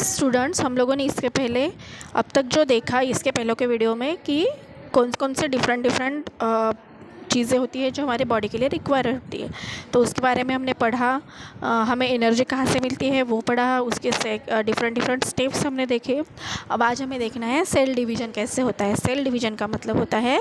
Students, हम लोगों ने इसके पहले अब तक जो देखा इसके पहले के वीडियो में कि कौन कौन से डिफरेंट चीज़ें होती है जो हमारे बॉडी के लिए रिक्वायर होती है, तो उसके बारे में हमने पढ़ा। हमें एनर्जी कहाँ से मिलती है वो पढ़ा, उसके डिफरेंट स्टेप्स हमने देखे। अब आज हमें देखना है सेल डिवीज़न कैसे होता है। सेल डिवीज़न का मतलब होता है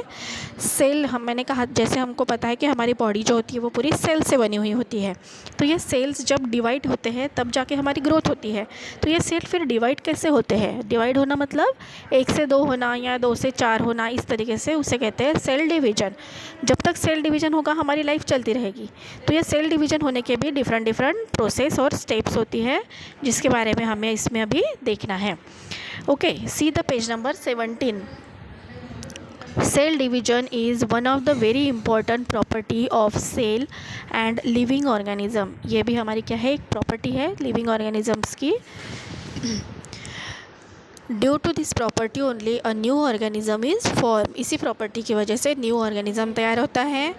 मैंने कहा जैसे हमको पता है कि हमारी बॉडी जो होती है वो पूरी सेल से बनी हुई होती है, तो ये सेल्स जब डिवाइड होते हैं तब जाके हमारी ग्रोथ होती है। तो ये सेल फिर डिवाइड कैसे होते हैं? डिवाइड होना मतलब 1 से 2 होना या 2 से 4 होना, इस तरीके से उसे कहते हैं सेल डिवीज़न। जब तक सेल डिवीज़न होगा हमारी लाइफ चलती रहेगी। तो ये सेल डिवीज़न होने के भी डिफरेंट प्रोसेस और स्टेप्स होती है, जिसके बारे में हमें इसमें अभी देखना है। Okay, see the page number 17। Cell division is one of the very important property of cell and living organism। ये भी हमारी क्या है, एक प्रॉपर्टी है लिविंग ऑर्गेनिजम्स की। Due to this property only a new organism is form. इसी property की वजह से न्यू ऑर्गेनिज्म तैयार होता है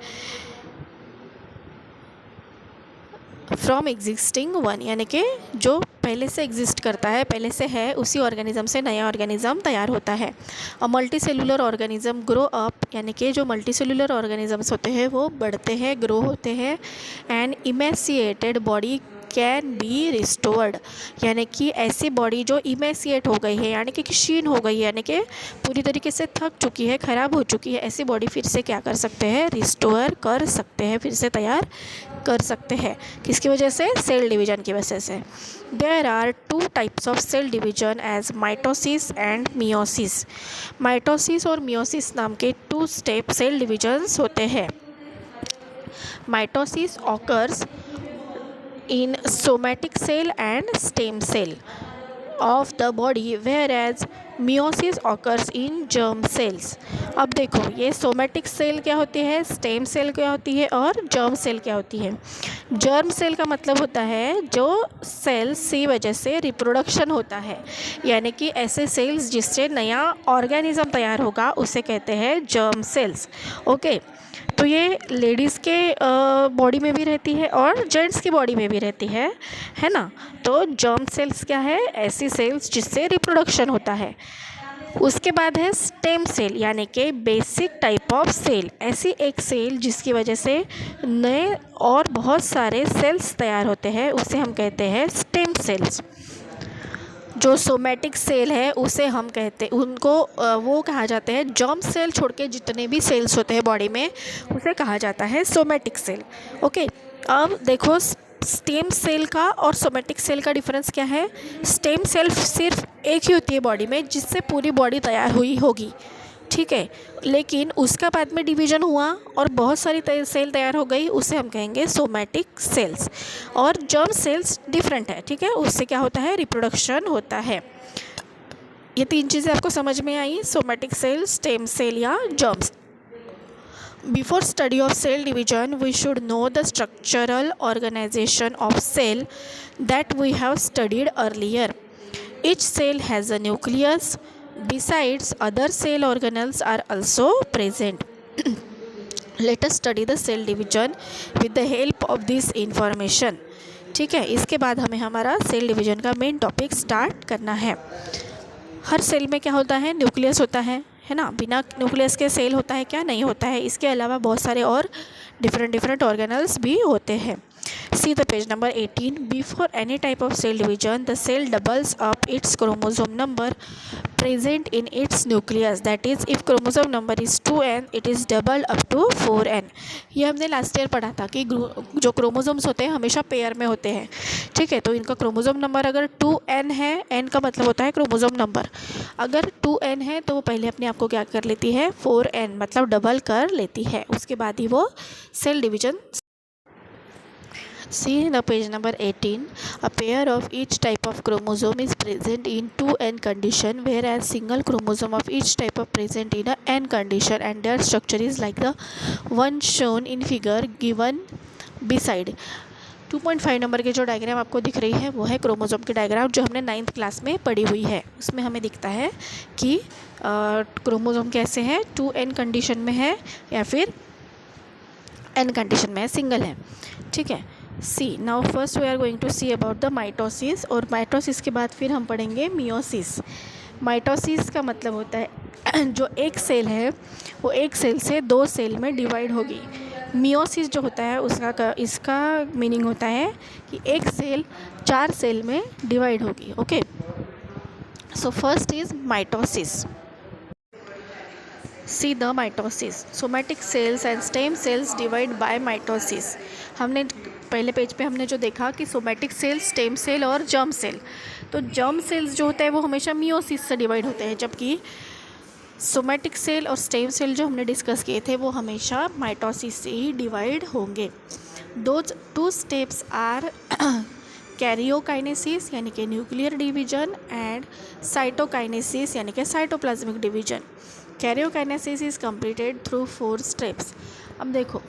फ्रॉम एग्जिस्टिंग वन, यानी कि जो पहले से एग्जिस्ट करता है, पहले से है, उसी ऑर्गेनिज्म से नया ऑर्गेनिज्म तैयार होता है। A multi cellular organism grow up, यानी कि जो मल्टी सेलुलर ऑर्गेनिजम्स होते हैं वो बढ़ते हैं, ग्रो होते हैं। And emaciated body can be restored, यानी कि ऐसी बॉडी जो इमेसिएट हो गई है, यानी कि क्षीण हो गई है, यानी कि पूरी तरीके से थक चुकी है, ख़राब हो चुकी है, ऐसी बॉडी फिर से क्या कर सकते हैं, रिस्टोर कर सकते हैं, फिर से तैयार कर सकते हैं। किसकी वजह से? सेल डिवीज़न की वजह से। There are 2 types of cell division as mitosis and meiosis. Mitosis और मियोसिस नाम के 2 स्टेप सेल डिवीजन्स होते हैं। Mitosis occurs in somatic cell and stem cell of the body, whereas meiosis occurs in germ cells। अब देखो, ये somatic cell क्या होती है, स्टेम सेल क्या होती है और जर्म सेल क्या होती है। जर्म सेल का मतलब होता है जो सेल्स की वजह से रिप्रोडक्शन होता है, यानी कि ऐसे सेल्स जिससे नया ऑर्गेनिज्म तैयार होगा उसे कहते हैं जर्म सेल्स। ओके, तो ये लेडीज़ के बॉडी में भी रहती है और जेंट्स की बॉडी में भी रहती है ना। तो जर्म सेल्स क्या है, ऐसी सेल्स जिससे रिप्रोडक्शन होता है। उसके बाद है स्टेम सेल, यानी कि बेसिक टाइप ऑफ सेल, ऐसी एक सेल जिसकी वजह से नए और बहुत सारे सेल्स तैयार होते हैं, उसे हम कहते हैं स्टेम सेल्स। जो सोमेटिक सेल है उसे हम कहते हैं, उनको वो कहा जाते हैं, जर्म सेल छोड़ के जितने भी सेल्स होते हैं बॉडी में उसे कहा जाता है सोमेटिक सेल। ओके, अब देखो स्टेम सेल का और सोमेटिक सेल का डिफरेंस क्या है। स्टेम सेल सिर्फ एक ही होती है बॉडी में जिससे पूरी बॉडी तैयार हुई होगी, ठीक है, लेकिन उसका बाद में डिवीज़न हुआ और बहुत सारी सेल तैयार हो गई, उसे हम कहेंगे सोमेटिक सेल्स। और जर्म सेल्स डिफरेंट है, ठीक है, उससे क्या होता है, रिप्रोडक्शन होता है। ये 3 चीज़ें आपको समझ में आई, सोमेटिक सेल, स्टेम सेल या germs. Before study of cell division, we should know the structural organization of cell that we have studied earlier. Each cell has a nucleus. Besides, other cell organelles are also present. Let us study the cell division with the help of this information. ठीक है, इसके बाद हमें हमारा cell division का main topic start करना है। हर cell में क्या होता है, न्यूक्लियस होता है ना। बिना न्यूक्लियस के सेल होता है क्या? नहीं होता है। इसके अलावा बहुत सारे और डिफरेंट ऑर्गेनल्स भी होते हैं। See the page number 18. Before any type of cell division, the cell doubles up its chromosome number present in its nucleus. That is, if chromosome number is 2n, it is doubled up to 4n. ये हमने last year पढ़ा था कि जो chromosomes होते हैं हमेशा pair में होते हैं, ठीक है। तो इनका क्रोमोसोम नंबर अगर 2n है, n का मतलब होता है क्रोमोसोम नंबर, अगर 2n है तो वो पहले अपने आप को क्या कर लेती है, 4n मतलब डबल कर लेती है, उसके बाद ही वो cell division. See the page number 18. A pair of each type of chromosome is present in 2n condition, whereas single chromosome of each type of present in a n condition, and their structure is like the one shown in figure given beside. 2.5 number के जो diagram आपको दिख रही है वो है chromosome की diagram, जो हमने 9th क्लास में पढ़ी हुई है। उसमें हमें दिखता है कि क्रोमोसोम कैसे है, 2n कंडीशन में है या फिर n कंडीशन में है, सिंगल है, ठीक है। See now first we are going to see about the mitosis, और माइटोसिस के बाद फिर हम पढ़ेंगे मियोसिस। माइटोसिस का मतलब होता है जो एक सेल है वो एक सेल से दो सेल में डिवाइड होगी। मियोसिस जो होता है इसका मीनिंग होता है कि एक सेल 4 सेल में डिवाइड होगी। Okay, so first is mitosis. See the mitosis, somatic cells and stem cells divide by mitosis. हमने पहले पेज पे हमने जो देखा कि सोमैटिक सेल, स्टेम सेल और जर्म सेल, तो जर्म सेल्स जो होते हैं वो हमेशा मियोसिस से डिवाइड होते हैं, जबकि सोमैटिक सेल और स्टेम सेल जो हमने डिस्कस किए थे वो हमेशा माइटोसिस से ही डिवाइड होंगे। दो 2 स्टेप्स आर कैरियोकाइनेसिस यानी कि न्यूक्लियर डिवीजन एंड साइटोकाइनेसिस यानी कि cytoplasmic division. Karyokinesis is completed through 4 steps. अब देखो,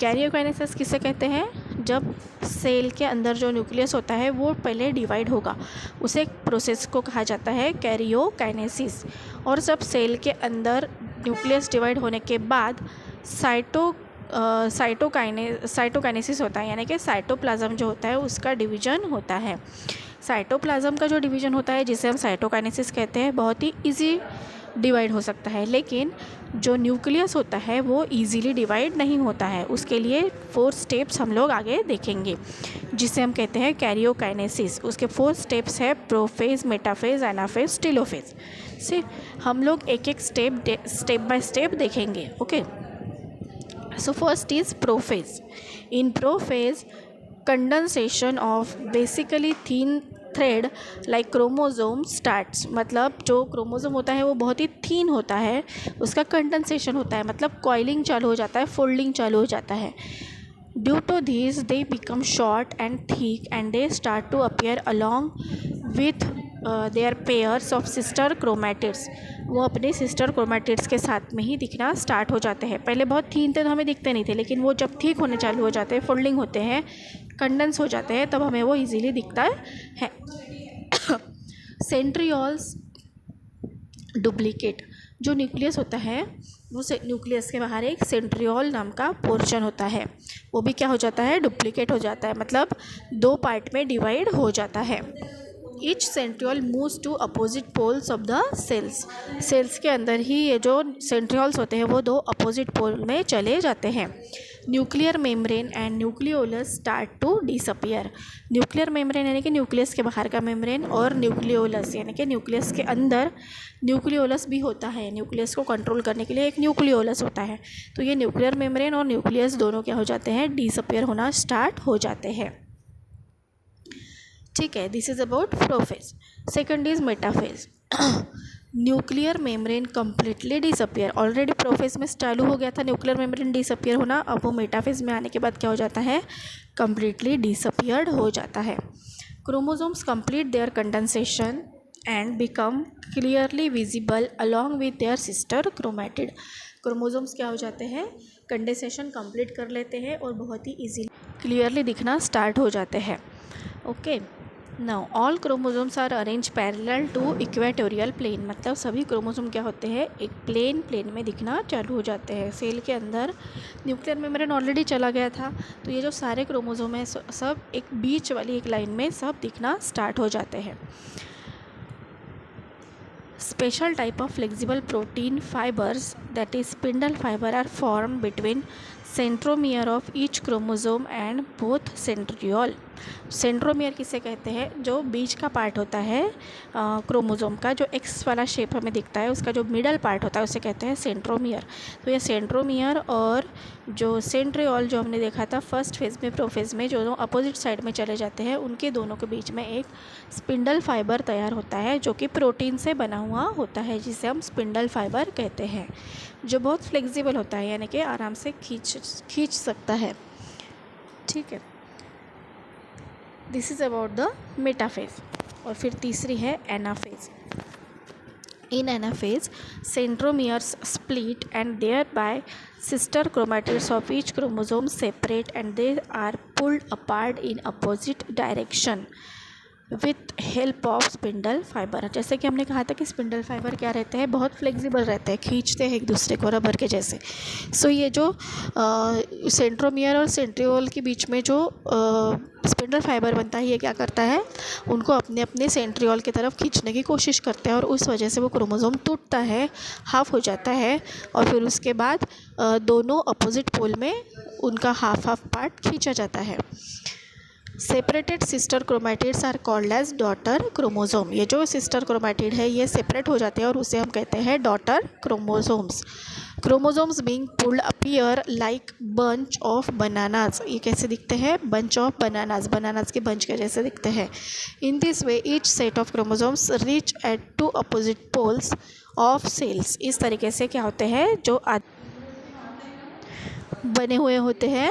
कैरियोकाइनेसिस किसे कहते हैं? जब सेल के अंदर जो न्यूक्लियस होता है वो पहले डिवाइड होगा, उसे प्रोसेस को कहा जाता है कैरियोकाइनेसिस। और जब सेल के अंदर न्यूक्लियस डिवाइड होने के बाद साइटोकाइनेसिस होता है, यानी कि साइटोप्लाज्म जो होता है उसका डिवीजन होता है। साइटोप्लाज्म का जो डिवीजन होता है जिसे हम साइटोकाइनेसिस कहते हैं, बहुत ही इजी डिवाइड हो सकता है, लेकिन जो न्यूक्लियस होता है वो इजीली डिवाइड नहीं होता है। उसके लिए 4 स्टेप्स हम लोग आगे देखेंगे जिसे हम कहते हैं कैरियोकाइनेसिस। उसके 4 स्टेप्स है प्रोफेज, मेटाफेज, एनाफेज, टेलोफेज। से हम लोग एक एक स्टेप बाय स्टेप देखेंगे। Okay, so first is prophase. In prophase, condensation of basically thin thread like chromosome starts। मतलब जो क्रोमोसोम होता है वो बहुत ही थीन होता है, उसका कंडेंसेशन होता है, मतलब कॉइलिंग चालू हो जाता है, फोल्डिंग चालू हो जाता है। Due to this they become short and thick and they start to appear along with their pairs of sister chromatids. वो अपने सिस्टर क्रोमैटिड्स के साथ में ही दिखना स्टार्ट हो जाते हैं। पहले बहुत थीन थे तो हमें दिखते नहीं थे, लेकिन वो जब ठीक होने चालू हो जाते हैं, फोल्डिंग होते हैं, कंडेंस हो जाते हैं, तब हमें वो इजीली दिखता है। सेंट्रियोल्स डुप्लीकेट, जो न्यूक्लियस होता है वो न्यूक्लियस के बाहर एक सेंट्रियोल नाम का पोर्शन होता है, वो भी क्या हो जाता है? डुप्लीकेट हो जाता है, मतलब 2 पार्ट में डिवाइड हो जाता है। Each centriole moves to opposite poles of the cells. Cells के अंदर ही ये जो सेंट्रियोल्स होते हैं वो 2 अपोजिट पोल में चले जाते हैं। Nuclear membrane and nucleolus start to disappear. Nuclear membrane यानी कि न्यूक्लियस के बाहर का मेम्ब्रेन, और न्यूक्लियोलस यानी कि न्यूक्लियस के अंदर न्यूक्लियोलस भी होता है। न्यूक्लियस को कंट्रोल करने के लिए एक न्यूक्लियोलस होता है। तो ये न्यूक्लियर मेम्ब्रेन और न्यूक्लियस दोनों क्या हो जाते हैं? डिसअपियर होना स्टार्ट हो जाते हैं। ठीक है, this is about prophase. Second is metaphase. Nuclear membrane completely disappear. Already prophase में चालू हो गया था न्यूक्लियर मेम्ब्रेन डिसअपियर होना, अब वो मेटाफेज में आने के बाद क्या हो जाता है? कम्प्लीटली डिसअपियर्ड हो जाता है। Chromosomes complete their condensation and become clearly visible along with there sister chromatid. Chromosomes क्या हो जाते हैं? कंडेंसेशन कंप्लीट कर लेते हैं और बहुत ही ईजीली क्लियरली दिखना स्टार्ट हो जाते हैं। Okay, now all chromosomes are arrange parallel to equatorial plane. मतलब सभी क्रोमोसोम क्या होते हैं? एक प्लेन में दिखना चालू हो जाते हैं। सेल के अंदर न्यूक्लियर मेम्ब्रेन ऑलरेडी चला गया था, तो ये जो सारे क्रोमोसोम हैं सब एक बीच वाली एक लाइन में सब दिखना स्टार्ट हो जाते हैं। Special type of flexible protein fibers, that is spindle fiber, are formed between centromere of each chromosome and both centriole। Centromere किसे कहते हैं? जो बीच का पार्ट होता है क्रोमोसोम का, जो एक्स वाला शेप हमें दिखता है, उसका जो मिडल पार्ट होता है उसे कहते हैं सेंट्रोमियर। तो ये सेंट्रोमियर और जो सेंट्रियोल जो हमने देखा था फर्स्ट फेज में, प्रोफेज में, जो दोनों अपोजिट साइड में चले जाते हैं, उनके दोनों के बीच में एक स्पिंडल फाइबर तैयार होता है जो कि प्रोटीन से बना हुआ होता है, जिसे हम स्पिंडल फाइबर कहते हैं, जो बहुत फ्लेक्सिबल होता है, यानी कि आराम से खींच सकता है। ठीक है, this is about the metaphase. और फिर तीसरी है anaphase. In anaphase centromeres split and thereby sister chromatids of each chromosome separate and they are pulled apart in opposite direction with help of spindle fibre. जैसे कि हमने कहा था कि स्पिंडल फाइबर क्या रहते हैं? बहुत फ्लेक्सिबल रहते हैं, खींचते हैं एक दूसरे को रबर के जैसे। सो ये जो सेंट्रोमियर और सेंट्रियोल के बीच में जो स्पिंडल फाइबर बनता है, ये क्या करता है, उनको अपने अपने सेंट्रियोल की तरफ खींचने की कोशिश करते हैं और उस वजह से वो क्रोमोसोम टूटता है, हाफ हो जाता है और फिर उसके बाद दोनों अपोजिट पोल में उनका हाफ हाफ पार्ट खींचा जाता है। Separated sister chromatids are called as daughter chromosome. ये जो सिस्टर क्रोमैटिड है ये सेपरेट हो जाते हैं और उसे हम कहते हैं daughter chromosomes. Chromosomes being pulled appear like bunch of bananas. ये कैसे दिखते हैं, बंच ऑफ बनानास, बनानास के बंच के जैसे दिखते हैं। In this way each set of chromosomes reach at two opposite poles of cells. इस तरीके से क्या होते हैं, जो बने हुए होते हैं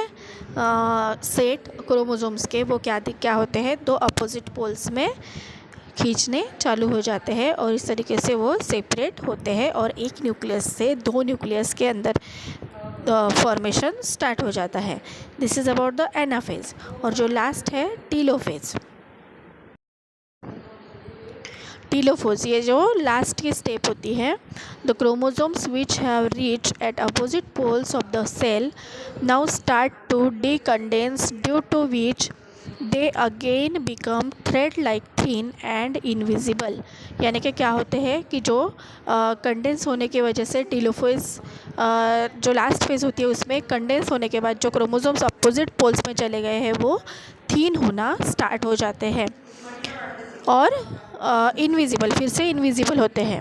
सेट क्रोमोसोम्स के, वो क्या होते हैं, दो अपोजिट पोल्स में खींचने चालू हो जाते हैं और इस तरीके से वो सेपरेट होते हैं और एक न्यूक्लियस से दो न्यूक्लियस के अंदर फॉर्मेशन स्टार्ट हो जाता है। This is about the anaphase. और जो लास्ट है टीलोफेज। टीलोफेज ये जो लास्ट की स्टेप होती है। The chromosomes which have reach at opposite poles of the cell now start to decondense, due to which they again become thread like thin and invisible. यानी कि क्या होते हैं कि जो कंडेंस होने की वजह से टीलोफेज जो लास्ट फेज होती है उसमें कंडेंस होने के बाद जो क्रोमोसोम्स अपोजिट पोल्स में चले गए हैं वो थिन होना स्टार्ट हो जाते हैं और इनविजिबल, फिर से इनविजिबल होते हैं।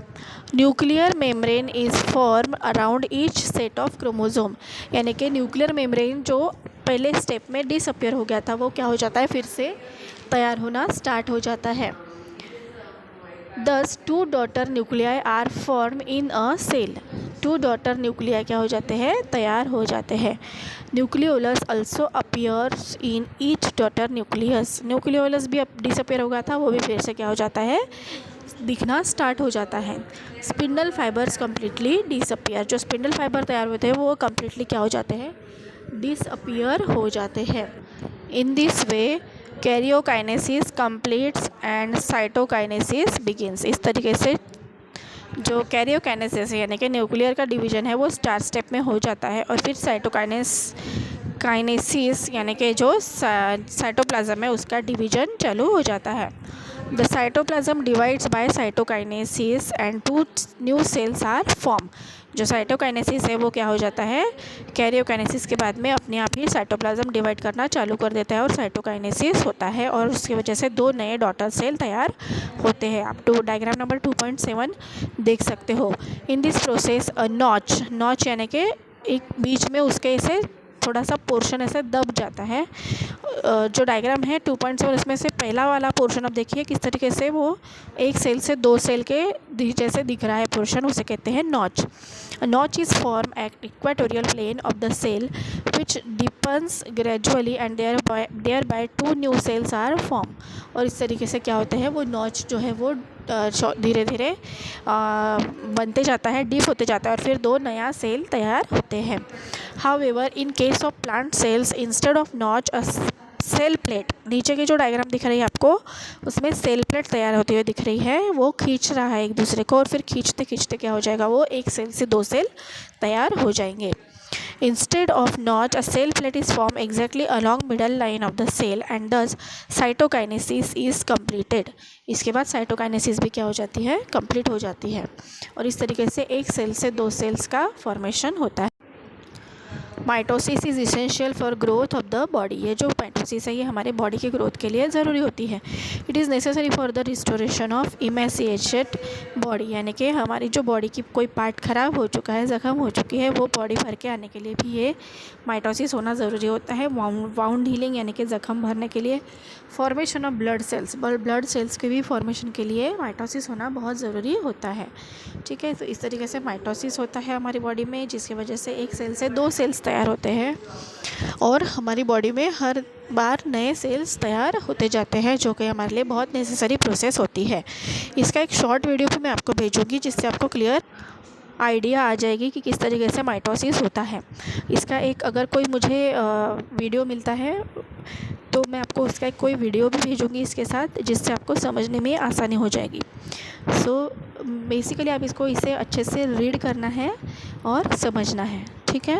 Nuclear membrane is form around each set of chromosome. यानी कि न्यूक्लियर मेम्ब्रेन जो पहले स्टेप में डिसअपियर हो गया था वो क्या हो जाता है, फिर से तैयार होना स्टार्ट हो जाता है। Thus two daughter nuclei are form in a cell. Two daughter nuclei क्या हो जाते हैं, तैयार हो जाते हैं। Nucleolus also appears in each daughter nucleus. Nucleolus भी डिसअपियर हो गया था, वो भी फिर से क्या हो जाता है, दिखना स्टार्ट हो जाता है। Spindle fibres completely disappear. जो स्पिंडल फाइबर तैयार होते हैं वो कम्प्लीटली क्या हो जाते हैं, डिसअपियर हो जाते हैं। In this way karyokinesis completes and cytokinesis begins. इस तरीके से जो कैरियोकाइनेसिस है यानी कि न्यूक्लियर का डिवीजन है वो स्टार्ट स्टेप में हो जाता है और फिर काइनेसिस यानी कि जो साइटोप्लाज्म है उसका डिवीजन चालू हो जाता है। The cytoplasm divides by cytokinesis and two new cells are form. जो साइटोकाइनेसिस है वो क्या हो जाता है, कैरियोकाइनेसिस के बाद में अपने आप ही साइटोप्लाज्म डिवाइड करना चालू कर देता है और साइटोकाइनेसिस होता है और उसकी वजह से दो नए डॉटर सेल तैयार होते हैं। आप डायग्राम नंबर 2.7 देख सकते हो। इन दिस प्रोसेस नॉच यानी कि एक बीच में उसके ऐसे थोड़ा सा पोर्शन ऐसे दब जाता है। जो डायग्राम है 2.7 इसमें से पहला वाला पोर्शन अब देखिए किस तरीके से वो एक सेल से दो सेल के जैसे दिख रहा है पोर्शन, उसे कहते हैं notch. Notch is form at equatorial plane of the cell which deepens gradually and thereby two new cells are form. और इस तरीके से क्या होते हैं, वो नॉच जो है वो धीरे धीरे बनते जाता है, डीप होते जाता है और फिर दो नया सेल तैयार होते हैं। However in case of plant cells instead of notch a cell plate, नीचे की जो डायग्राम दिख रही है आपको उसमें सेल प्लेट तैयार होती हुई दिख रही है, वो खींच रहा है एक दूसरे को और फिर खींचते खींचते क्या हो जाएगा, वो एक सेल से दो सेल तैयार हो जाएंगे। Instead of notch, a cell plate is formed exactly along middle line of the cell and thus cytokinesis is completed. इसके बाद साइटोकाइनेसिस भी क्या हो जाती है, कंप्लीट हो जाती है और इस तरीके से एक सेल से दो सेल्स का फॉर्मेशन होता है। Mitosis is essential for growth of the body. ये जो माइटोसिस है ये हमारे बॉडी की ग्रोथ के लिए ज़रूरी होती है। It is necessary for the restoration of emaciated body, यानी कि हमारी जो बॉडी की कोई पार्ट ख़राब हो चुका है, ज़ख्म हो चुकी है, वो बॉडी भर के आने के लिए भी ये माइटोसिस होना ज़रूरी होता है। वाउंड हीलिंग यानी कि ज़ख्म भरने के लिए, formation of blood cells, blood cells के भी फॉर्मेशन के लिए माइटोसिस होना बहुत ज़रूरी होता है। ठीक है, तो इस तरीके से माइटोसिस होता है हमारी बॉडी में, जिसकी वजह से एक सेल से दो सेल्स तैयार होते हैं और हमारी बॉडी में हर बार नए सेल्स तैयार होते जाते हैं, जो कि हमारे लिए बहुत नेसेसरी प्रोसेस होती है। इसका एक शॉर्ट वीडियो भी मैं आपको भेजूँगी जिससे आपको क्लियर आइडिया आ जाएगी कि किस तरीके से माइटोसिस होता है। इसका एक अगर कोई मुझे वीडियो मिलता है तो मैं आपको उसका एक कोई वीडियो भी भेजूँगी इसके साथ, जिससे आपको समझने में आसानी हो जाएगी। सो बेसिकली आप इसे अच्छे से रीड करना है और समझना है। ठीक है।